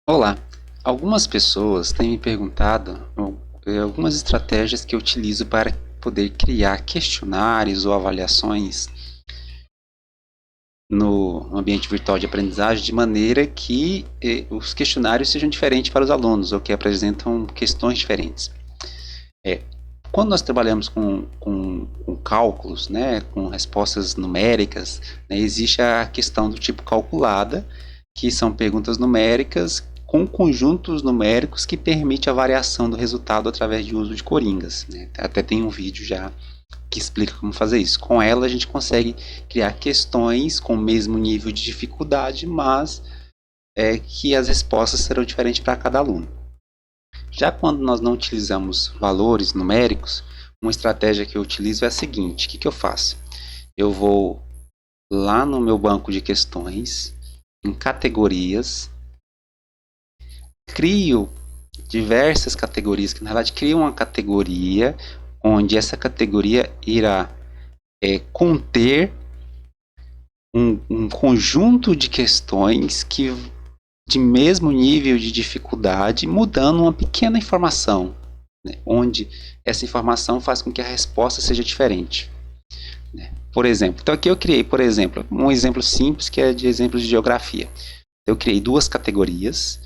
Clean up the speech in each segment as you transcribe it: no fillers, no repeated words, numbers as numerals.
Olá, algumas pessoas têm me perguntado algumas estratégias que eu utilizo para poder criar questionários ou avaliações no ambiente virtual de aprendizagem de maneira que os questionários sejam diferentes para os alunos ou que apresentam questões diferentes. É, Quando nós trabalhamos com cálculos, né, com respostas numéricas, né, existe a questão do tipo calculada, que são perguntas numéricas com conjuntos numéricos que permite a variação do resultado através de uso de coringas, né? Até tem um vídeo já que explica como fazer isso. Com ela a gente consegue criar questões com o mesmo nível de dificuldade, mas que as respostas serão diferentes para cada aluno. Já quando nós não utilizamos valores numéricos, uma estratégia que eu utilizo é a seguinte: o que eu faço? Eu vou lá no meu banco de questões, em categorias, crio diversas categorias, que na verdade crio uma categoria onde essa categoria irá conter um conjunto de questões que de mesmo nível de dificuldade, mudando uma pequena informação, né, onde essa informação faz com que a resposta seja diferente. Né? Por exemplo, então aqui eu criei, por exemplo, um exemplo simples que é de exemplos de geografia. Eu criei duas categorias.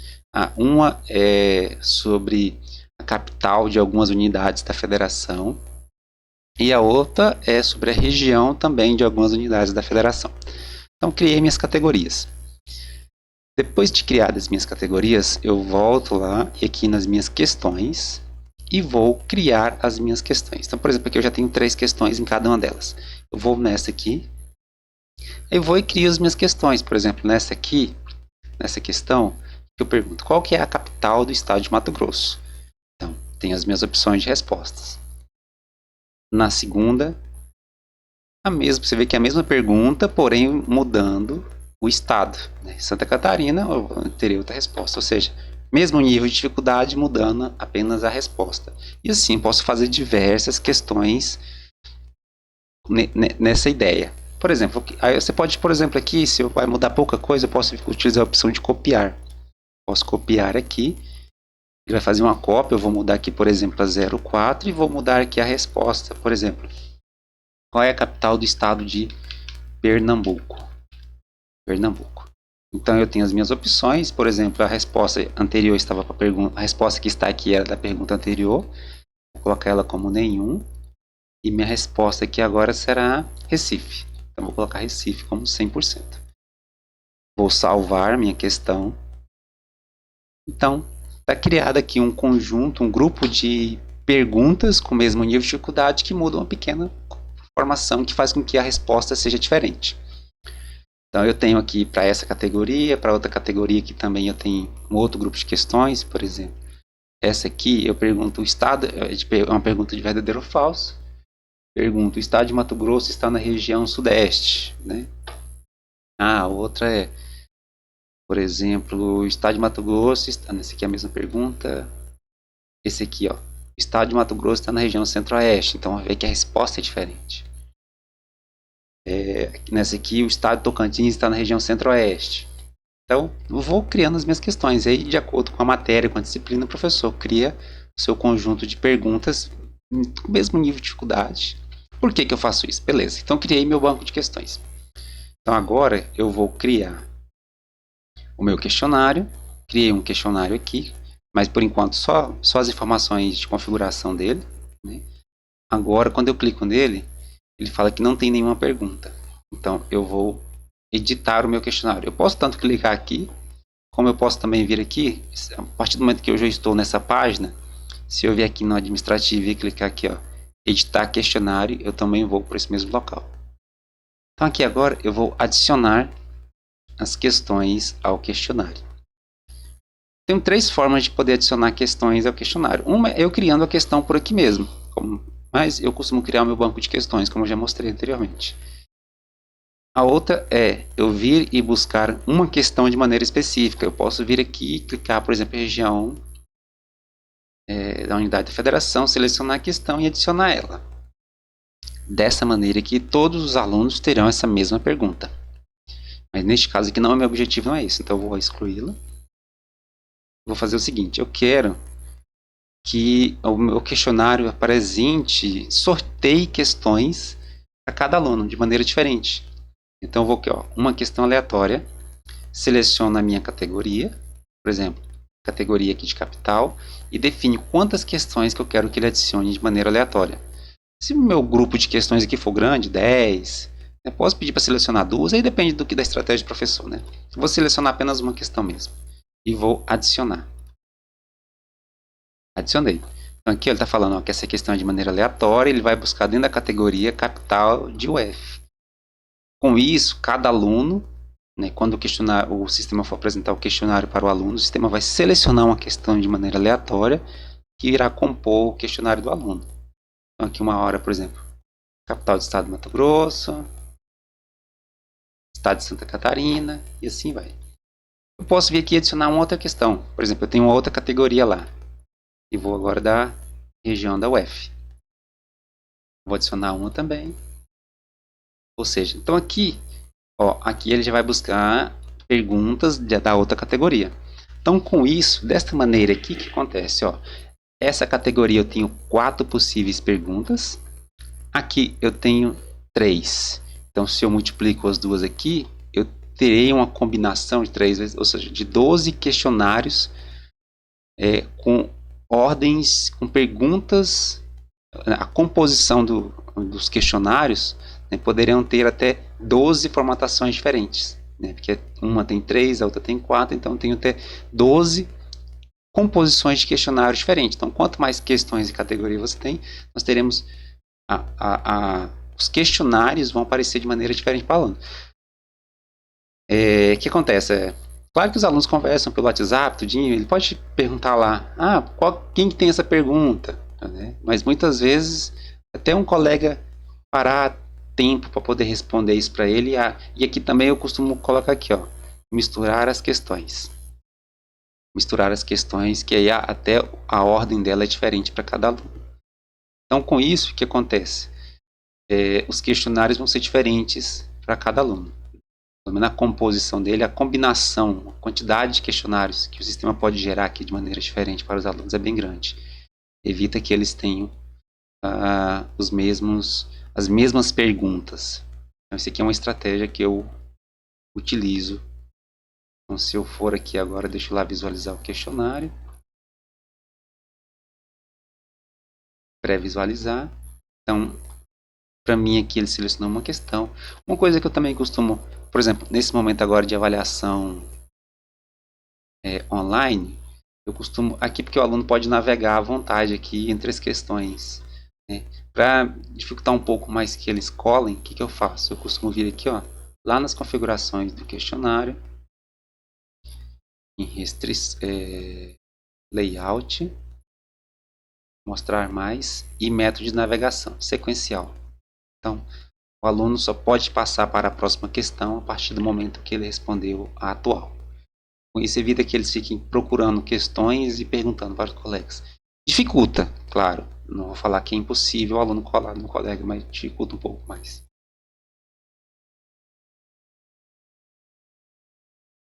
Uma é sobre a capital de algumas unidades da federação e a outra é sobre a região também de algumas unidades da federação. Então criei minhas categorias. Depois de criadas minhas categorias, eu volto lá e aqui nas minhas questões e vou criar as minhas questões. Então, por exemplo, aqui eu já tenho 3 questões em cada uma delas. Eu vou nessa aqui, eu vou e crio as minhas questões. Por exemplo, nessa aqui, nessa questão, eu pergunto qual que é a capital do estado de Mato Grosso. Então, tenho as minhas opções de respostas. Na segunda, a mesma, você vê que é a mesma pergunta, porém mudando o estado. Né? Santa Catarina, eu teria outra resposta. Ou seja, mesmo nível de dificuldade, mudando apenas a resposta. E assim, posso fazer diversas questões nessa ideia. Por exemplo, aí você pode, por exemplo, aqui, se vai mudar pouca coisa, eu posso utilizar a opção de copiar. Posso copiar aqui, ele vai fazer uma cópia, eu vou mudar aqui, por exemplo, a 04 e vou mudar aqui a resposta. Por exemplo, qual é a capital do estado de Pernambuco? Pernambuco. Então eu tenho as minhas opções, por exemplo, a resposta anterior estava para a pergunta, a resposta que está aqui era da pergunta anterior, vou colocar ela como nenhum, e minha resposta aqui agora será Recife. Então vou colocar Recife como 100%. Vou salvar minha questão. Então, está criado aqui um conjunto, um grupo de perguntas com o mesmo nível de dificuldade que mudam uma pequena informação que faz com que a resposta seja diferente. Então eu tenho aqui para essa categoria, para outra categoria que também eu tenho um outro grupo de questões, por exemplo. Essa aqui eu pergunto o estado, é uma pergunta de verdadeiro ou falso. Pergunto, o estado de Mato Grosso está na região sudeste, né? A outra é, por exemplo, o estado de Mato Grosso está, nessa aqui é a mesma pergunta. Esse aqui, ó, o estado de Mato Grosso está na região centro-oeste, então vai ver que a resposta é diferente. Nessa aqui, o estado de Tocantins está na região centro-oeste. Então, eu vou criando as minhas questões. Aí, de acordo com a matéria, com a disciplina, o professor cria o seu conjunto de perguntas com o mesmo nível de dificuldade. Por que eu faço isso? Beleza, então criei meu banco de questões. Então, agora eu vou criar o meu questionário. Criei um questionário aqui, mas por enquanto só as informações de configuração dele. Né? Agora, quando eu clico nele, ele fala que não tem nenhuma pergunta. Então, eu vou editar o meu questionário. Eu posso tanto clicar aqui, como eu posso também vir aqui, a partir do momento que eu já estou nessa página, se eu vir aqui no administrativo e clicar aqui, ó, editar questionário, eu também vou para esse mesmo local. Então aqui agora eu vou adicionar as questões ao questionário. Tem 3 formas de poder adicionar questões ao questionário. Uma é eu criando a questão por aqui mesmo, mas eu costumo criar o meu banco de questões, como eu já mostrei anteriormente. A outra é eu vir e buscar uma questão de maneira específica. Eu posso vir aqui e clicar, por exemplo, em região da unidade da federação, selecionar a questão e adicionar ela. Dessa maneira que todos os alunos terão essa mesma pergunta. Mas neste caso aqui não é meu objetivo, não é isso. Então eu vou excluí-la. vou fazer o seguinte, eu quero que o meu questionário apresente, sorteie questões para cada aluno de maneira diferente. Então eu vou aqui, ó, uma questão aleatória, seleciono a minha categoria, por exemplo, categoria aqui de capital, e defino quantas questões que eu quero que ele adicione de maneira aleatória. Se o meu grupo de questões aqui for grande, 10, eu posso pedir para selecionar duas, aí depende do que da estratégia do professor, né? Eu vou selecionar apenas uma questão mesmo e vou adicionar. Adicionei. Então aqui ele está falando ó, que essa questão é de maneira aleatória, ele vai buscar dentro da categoria capital de UF. Com isso, cada aluno, né, quando o sistema for apresentar o questionário para o aluno, o sistema vai selecionar uma questão de maneira aleatória que irá compor o questionário do aluno. Então aqui uma hora, por exemplo, capital do estado de Mato Grosso, estado de Santa Catarina, e assim vai. Eu posso vir aqui e adicionar uma outra questão. Por exemplo, eu tenho uma outra categoria lá. E vou agora da região da UF. Vou adicionar uma também. Ou seja, então aqui, ó, aqui ele já vai buscar perguntas da outra categoria. Então com isso, desta maneira aqui, o que acontece? Ó, essa categoria eu tenho 4 possíveis perguntas. Aqui eu tenho 3. Então se eu multiplico as duas aqui, eu terei uma combinação de 3 vezes, ou seja, de 12 questionários com ordens, com perguntas. A composição dos questionários, né, poderiam ter até 12 formatações diferentes, né, porque uma tem 3, a outra tem 4, então eu tenho até 12 composições de questionários diferentes. Então, quanto mais questões de categoria você tem, nós teremos os questionários vão aparecer de maneira diferente para o aluno. O que acontece? Claro que os alunos conversam pelo WhatsApp, tudinho, ele pode perguntar lá, quem que tem essa pergunta? Né? Mas muitas vezes até um colega parar tempo para poder responder isso para ele. E aqui também eu costumo colocar aqui, ó, misturar as questões. Misturar as questões, que aí até a ordem dela é diferente para cada aluno. Então com isso, o que acontece? Os questionários vão ser diferentes para cada aluno. Na composição dele, a combinação, a quantidade de questionários que o sistema pode gerar aqui de maneira diferente para os alunos é bem grande. Evita que eles tenham as mesmas perguntas. Então, isso aqui é uma estratégia que eu utilizo. Então, se eu for aqui agora, deixa eu lá visualizar o questionário. Pré-visualizar. Então, para mim aqui ele selecionou uma questão. Uma coisa que eu também costumo, por exemplo, nesse momento agora de avaliação online, eu costumo, aqui porque o aluno pode navegar à vontade aqui entre as questões, né? Para dificultar um pouco mais que eles colhem, o que eu faço? Eu costumo vir aqui, ó, lá nas configurações do questionário, em layout, mostrar mais e método de navegação, sequencial. Então, o aluno só pode passar para a próxima questão a partir do momento que ele respondeu a atual. Com isso evita que eles fiquem procurando questões e perguntando para os colegas. Dificulta, claro. Não vou falar que é impossível o aluno colar no colega, mas dificulta um pouco mais.